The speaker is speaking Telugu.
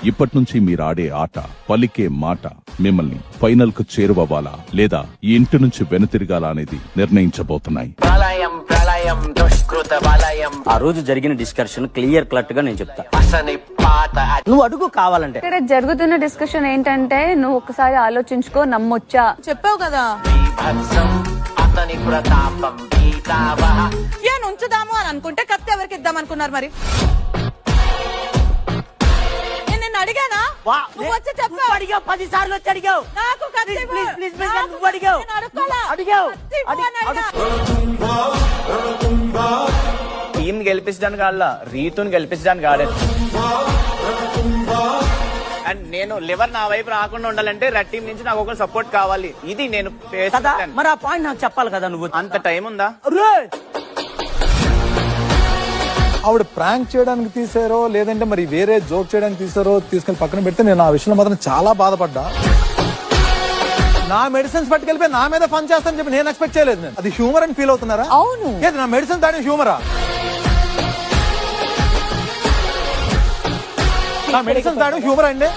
ఇప్పటి నుంచి మీరు ఆడే ఆట, పలికే మాట మిమ్మల్ని ఫైనల్ కు చేరువవ్వాలా లేదా ఈ ఇంటి నుంచి వెనుతిరగాలా అనేది నిర్ణయించబోతున్నాయి. ప్రళయం ప్రళయం దుష్కృత వలయం. ఆ రోజు జరిగిన డిస్కషన్ క్లియర్ కట్ గా నేను చెప్తా. అసని పాత నువ్వు అడుగు కావాలంటే. ఇక్కడ జరుగుతున్న డిస్కషన్ ఏంటంటే నువ్వు ఒకసారి ఆలోచించుకో, నమ్మొచ్చా? చెప్పావు కదా భత్సం అతని ప్రతాపం గీతావహ. ఉంచుదాము అని అనుకుంటే కత్తి ఎవరికి ఇద్దాం అనుకున్నారు మరి? నేను నిన్ను అడిగానా? నువ్వు వచ్చి చెప్పావు. అడిగావు 10 సార్లు వచ్చి అడిగావు. నాకు కత్తి ఇవ్వు. ప్లీజ్ నువ్వు అడిగావు. నేను అడుక్కోలా. అడిగావు. కత్తి ఇవ్వు అని అడిగా. టీం గెలిపించడానికి కాదు, రీతుని గెలిపించడానికి కాలేదు. అండ్ నేను లివర్ నా వైపు రాకుండా ఉండాలంటే రెడ్ టీం నుంచి నాకు ఒక సపోర్ట్ కావాలి. ఇది నేను కదా మరి ఆ పాయింట్ నాకు చెప్పాలి కదా నువ్వు. అంత టైం ఉందా? ఆవిడ ప్రాంక్ చేయడానికి తీసారో లేదంటే మరి వేరే జోక్ చేయడానికి తీసారో తీసుకెళ్లి పక్కన పెడితే నేను ఆ విషయంలో మాత్రం చాలా బాధపడ్డా. నా మెడిసిన్స్ పట్టుకెళ్ళిపోయి నా మీద ఫన్ చేస్తానని చెప్పి నేను ఎక్స్పెక్ట్ చేయలేదు. నేను అది హ్యూమర్ అని ఫీల్ అవుతున్నారా? అవును. ఏది నా మెడిసిన్ తాడే హ్యూమరా? నా మెడిసిన్ తాడు హ్యూమర్ అండి.